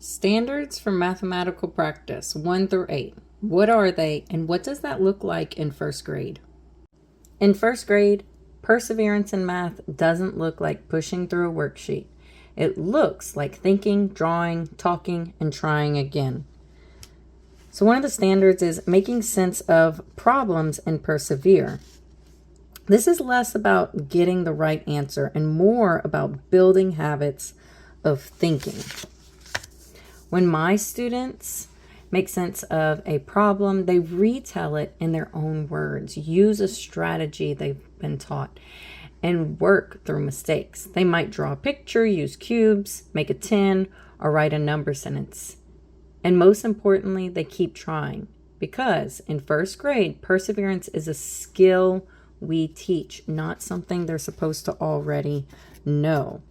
Standards for mathematical practice 1 through 8. What are they and what does that look like in first grade? In first grade, perseverance in math doesn't look like pushing through a worksheet. It looks like thinking, drawing, talking, and trying again. So one of the standards is making sense of problems and persevere. This is less about getting the right answer and more about building habits of thinking. When my students make sense of a problem, they retell it in their own words, use a strategy they've been taught, and work through mistakes. They might draw a picture, use cubes, make a 10, or write a number sentence. And most importantly, they keep trying, because in first grade, perseverance is a skill we teach, not something they're supposed to already know.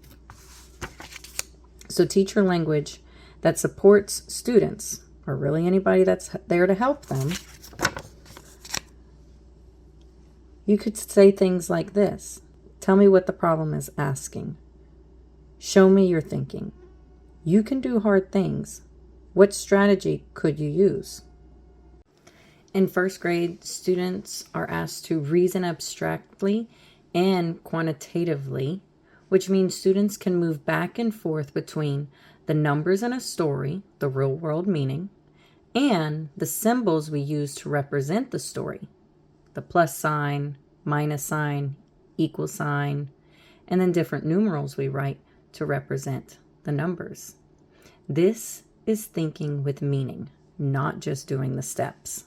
So teach your language that supports students, or really anybody that's there to help them. You could say things like this. Tell me what the problem is asking. Show me your thinking. You can do hard things. What strategy could you use? In first grade, students are asked to reason abstractly and quantitatively, which means students can move back and forth between the numbers in a story, the real world meaning, and the symbols we use to represent the story, the plus sign, minus sign, equal sign, and then different numerals we write to represent the numbers. This is thinking with meaning, not just doing the steps.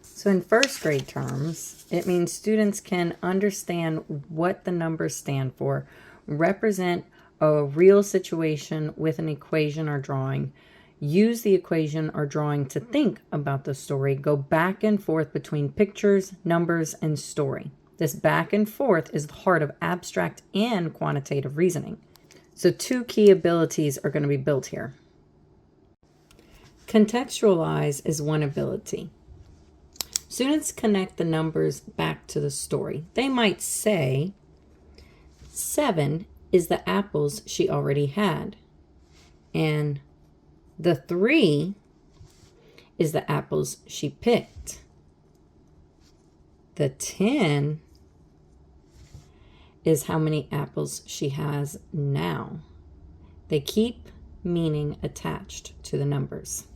So in first grade terms, it means students can understand what the numbers stand for, represent a real situation with an equation or drawing, use the equation or drawing to think about the story, go back and forth between pictures, numbers, and story. This back and forth is the heart of abstract and quantitative reasoning. So 2 key abilities are going to be built here. Contextualize is one ability. Students connect the numbers back to the story. They might say, 7 is the apples she already had. And the 3 is the apples she picked. The 10 is how many apples she has now. They keep meaning attached to the numbers.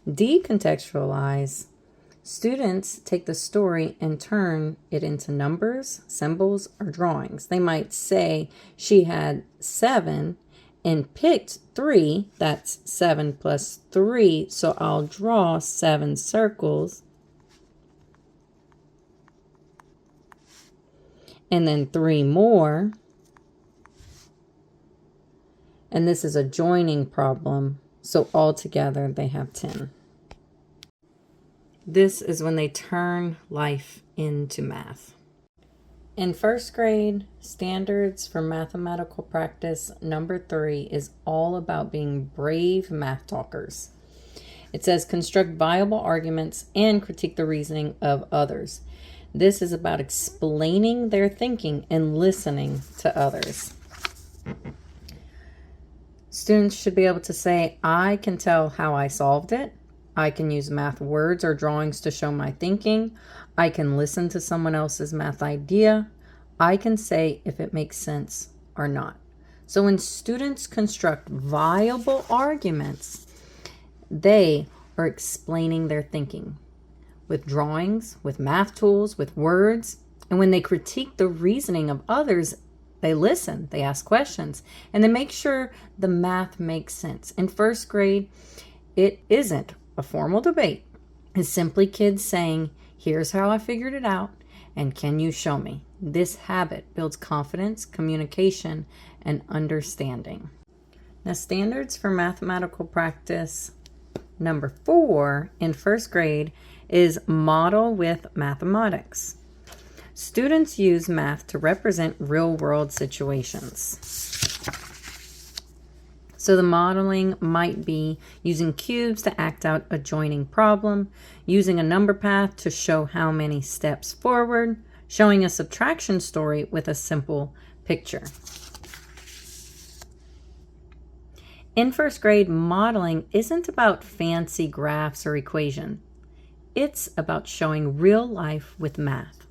Decontextualize. Students take the story and turn it into numbers, symbols, or drawings. They might say she had 7 and picked 3. That's 7 plus 3. So I'll draw 7 circles. And then 3 more. And this is a joining problem. So altogether they have 10. This is when they turn life into math. In first grade, standards for mathematical practice number 3 is all about being brave math talkers. It says construct viable arguments and critique the reasoning of others. This is about explaining their thinking and listening to others. Students should be able to say, I can tell how I solved it. I can use math words or drawings to show my thinking. I can listen to someone else's math idea. I can say if it makes sense or not. So when students construct viable arguments, they are explaining their thinking with drawings, with math tools, with words. And when they critique the reasoning of others, they listen, they ask questions, and they make sure the math makes sense. In first grade, it isn't a formal debate. It's simply kids saying, here's how I figured it out, and can you show me? This habit builds confidence, communication, and understanding. Now, standards for mathematical practice number 4 in first grade is model with mathematics. Students use math to represent real-world situations. So the modeling might be using cubes to act out a joining problem, using a number path to show how many steps forward, showing a subtraction story with a simple picture. In first grade, modeling isn't about fancy graphs or equations. It's about showing real life with math.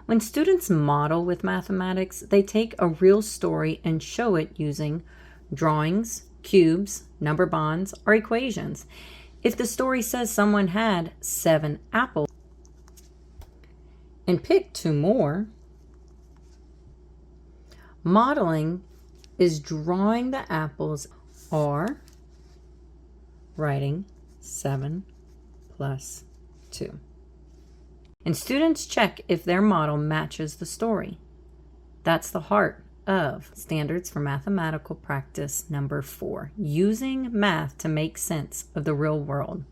When students model with mathematics, they take a real story and show it using drawings, cubes, number bonds, or equations. If the story says someone had 7 apples and picked 2 more, modeling is drawing the apples or writing 7 plus 2. And students check if their model matches the story. That's the heart of Standards for Mathematical Practice number 4, using math to make sense of the real world.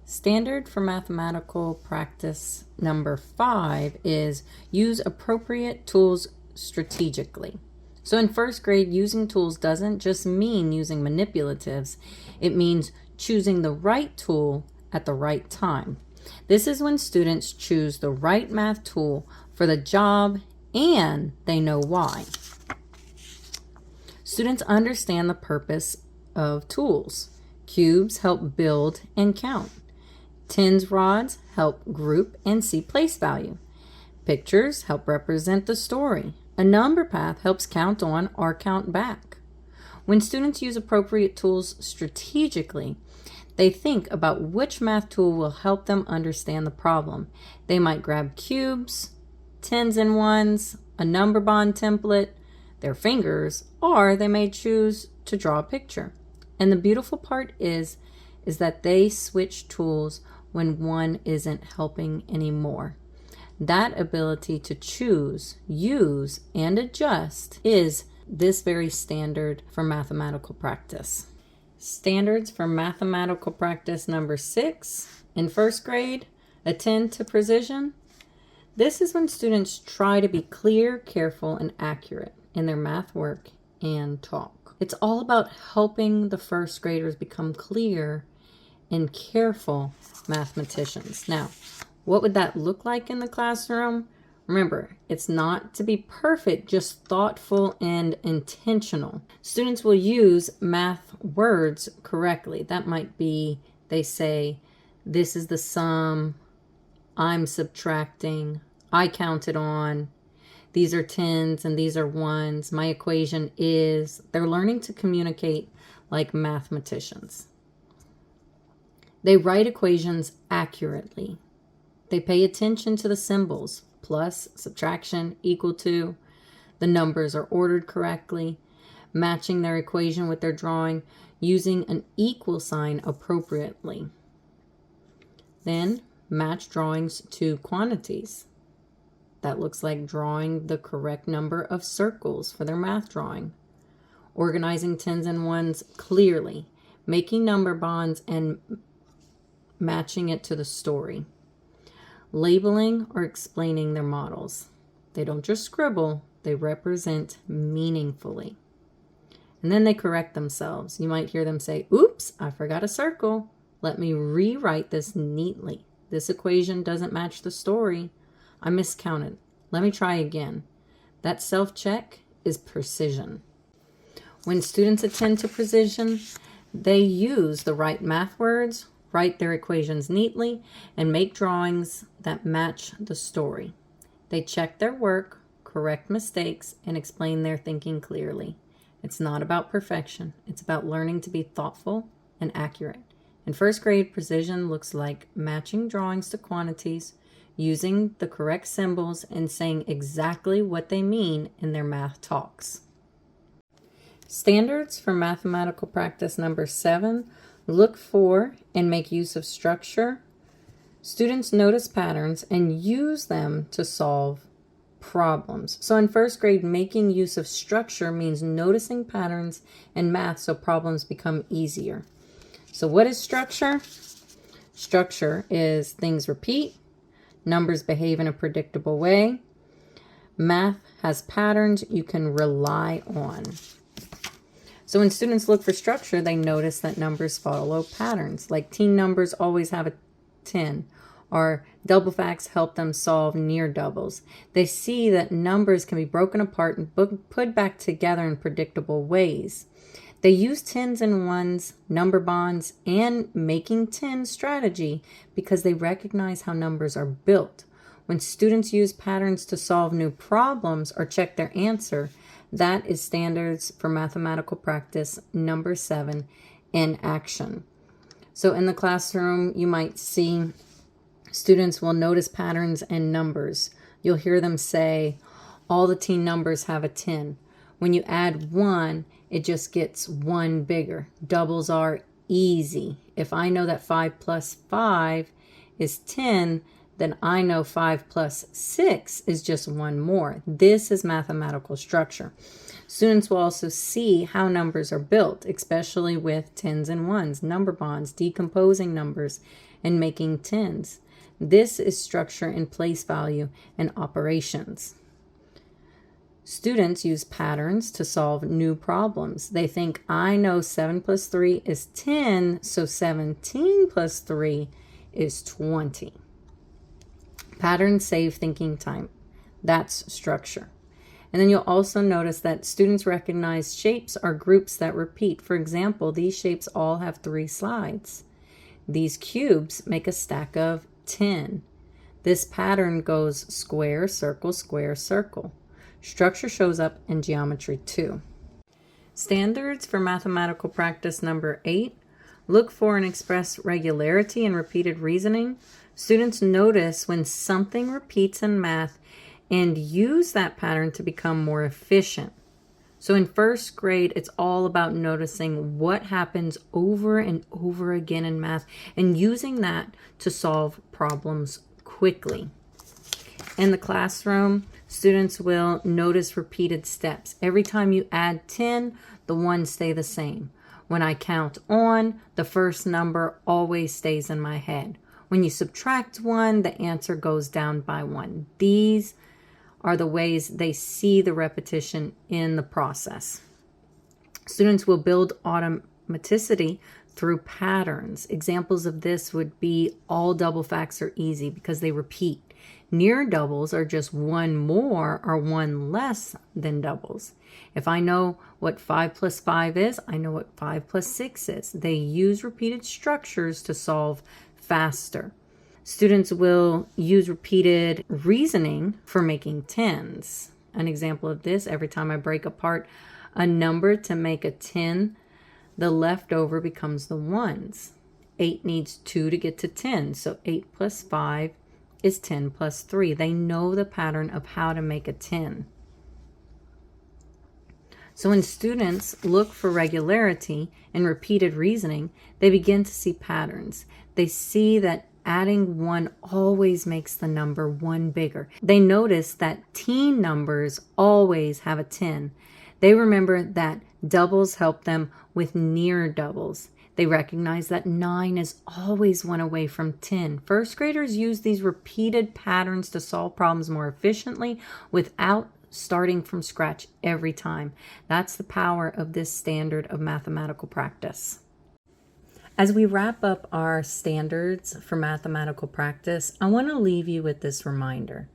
Standard for Mathematical Practice number 5 is use appropriate tools strategically. So in first grade, using tools doesn't just mean using manipulatives. It means choosing the right tool at the right time. This is when students choose the right math tool for the job and they know why. Students understand the purpose of tools. Cubes help build and count. Tens rods help group and see place value. Pictures help represent the story. A number path helps count on or count back. When students use appropriate tools strategically, they think about which math tool will help them understand the problem. They might grab cubes, tens and ones, a number bond template, their fingers, or they may choose to draw a picture. And the beautiful part is that they switch tools when one isn't helping anymore. That ability to choose, use, and adjust is this very standard for mathematical practice. Standards for Mathematical Practice number 6. In first grade, attend to precision. This is when students try to be clear, careful, and accurate in their math work and talk. It's all about helping the first graders become clear and careful mathematicians. Now, what would that look like in the classroom? Remember, it's not to be perfect, just thoughtful and intentional. Students will use math words correctly. That might be, they say, this is the sum, I'm subtracting, I counted on, these are tens and these are ones, my equation is. They're learning to communicate like mathematicians. They write equations accurately. They pay attention to the symbols. Plus, subtraction, equal to. The numbers are ordered correctly, matching their equation with their drawing, using an equal sign appropriately. Then, match drawings to quantities. That looks like drawing the correct number of circles for their math drawing. Organizing tens and ones clearly, making number bonds and matching it to the story. Labeling or explaining their models. They don't just scribble, they represent meaningfully. And then they correct themselves. You might hear them say, oops, I forgot a circle. Let me rewrite this neatly. This equation doesn't match the story. I miscounted. Let me try again. That self-check is precision. When students attend to precision, they use the right math words, write their equations neatly, and make drawings that match the story. They check their work, correct mistakes, and explain their thinking clearly. It's not about perfection. It's about learning to be thoughtful and accurate. In first grade, precision looks like matching drawings to quantities, using the correct symbols, and saying exactly what they mean in their math talks. Standards for Mathematical Practice number 7. Look for and make use of structure. Students notice patterns and use them to solve problems. So in first grade, making use of structure means noticing patterns in math so problems become easier. So what is structure? Structure is things repeat, numbers behave in a predictable way, math has patterns you can rely on. So when students look for structure, they notice that numbers follow patterns. Like teen numbers always have a 10, or double facts help them solve near doubles. They see that numbers can be broken apart and put back together in predictable ways. They use tens and ones, number bonds, and making tens strategy because they recognize how numbers are built. When students use patterns to solve new problems or check their answer, that is standards for mathematical practice number 7 in action. So in the classroom, you might see students will notice patterns and numbers. You'll hear them say, all the teen numbers have a 10. When you add 1, it just gets 1 bigger. Doubles are easy. If I know that 5 plus 5 is 10, then I know 5 plus 6 is just 1 more. This is mathematical structure. Students will also see how numbers are built, especially with tens and ones, number bonds, decomposing numbers, and making tens. This is structure in place value and operations. Students use patterns to solve new problems. They think, I know 7 plus 3 is 10, so 17 plus 3 is 20. Patterns save thinking time. That's structure. And then you'll also notice that students recognize shapes are groups that repeat. For example, these shapes all have 3 slides. These cubes make a stack of 10. This pattern goes square, circle, square, circle. Structure shows up in geometry too. Standards for mathematical practice number 8. Look for and express regularity in repeated reasoning. Students notice when something repeats in math and use that pattern to become more efficient. So in first grade, it's all about noticing what happens over and over again in math and using that to solve problems quickly. In the classroom, students will notice repeated steps. Every time you add 10, the ones stay the same. When I count on, the first number always stays in my head. When you subtract 1, the answer goes down by 1. These are the ways they see the repetition in the process. Students will build automaticity through patterns. Examples of this would be all double facts are easy because they repeat. Near doubles are just 1 more or 1 less than doubles. If I know what 5 plus 5 is, I know what 5 plus 6 is. They use repeated structures to solve faster. Students will use repeated reasoning for making tens. An example of this, every time I break apart a number to make a 10, the leftover becomes the ones. 8 needs 2 to get to 10, so 8 plus 5 is 10 plus 3. They know the pattern of how to make a 10. So when students look for regularity and repeated reasoning, they begin to see patterns. They see that adding 1 always makes the number 1 bigger. They notice that teen numbers always have a 10. They remember that doubles help them with near doubles. They recognize that 9 is always 1 away from 10. First graders use these repeated patterns to solve problems more efficiently without starting from scratch every time. That's the power of this standard of mathematical practice. As we wrap up our standards for mathematical practice, I want to leave you with this reminder.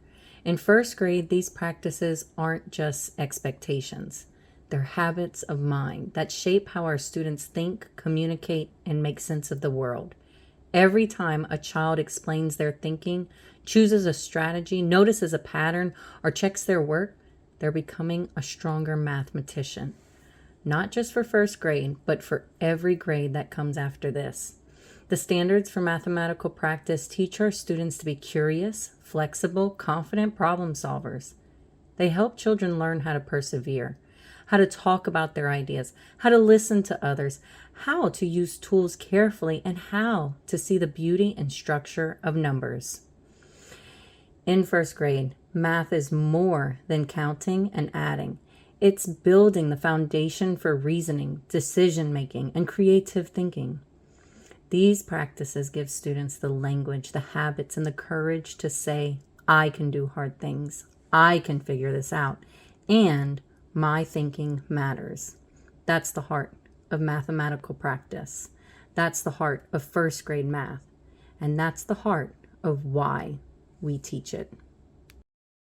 In first grade, these practices aren't just expectations. They're habits of mind that shape how our students think, communicate, and make sense of the world. Every time a child explains their thinking, chooses a strategy, notices a pattern, or checks their work, they're becoming a stronger mathematician. Not just for first grade, but for every grade that comes after this. The standards for mathematical practice teach our students to be curious, flexible, confident problem solvers. They help children learn how to persevere, how to talk about their ideas, how to listen to others, how to use tools carefully, and how to see the beauty and structure of numbers. In first grade, math is more than counting and adding. It's building the foundation for reasoning, decision-making, and creative thinking. These practices give students the language, the habits, and the courage to say, I can do hard things. I can figure this out. And my thinking matters. That's the heart of mathematical practice. That's the heart of first grade math. And that's the heart of why we teach it.